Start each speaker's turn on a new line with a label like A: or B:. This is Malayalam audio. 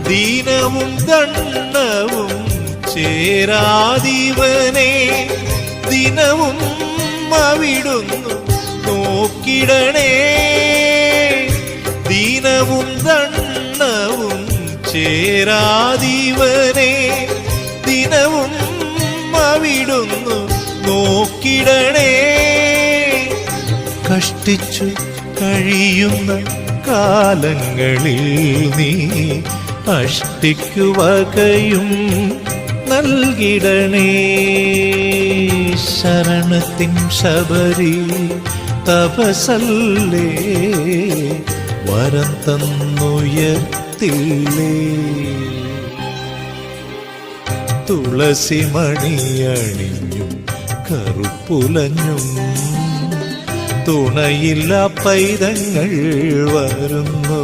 A: ദീനവും ദണ്ഡവും ചേരാതിവനെ ദിനവും അവിടുന്നു നോക്കിടണേ. ദീനവും ദണ്ഡവും ചേരാതിവനെ ദിനവും അവിടുന്നു നോക്കിടണേ. കഷ്ടിച്ചു കഴിയുന്ന കാലങ്ങളിൽ നീ അഷ്ടിക്കുവകയും നൽകിടണേ. ശരണത്തിൻ ശബരി തപസല്ലേ വരം തന്നുയർത്തില്ലേ. തുളസിമണിയണിഞ്ഞും കറുപ്പുലഞ്ഞും തുണയില്ല പൈതങ്ങൾ വരുന്നു.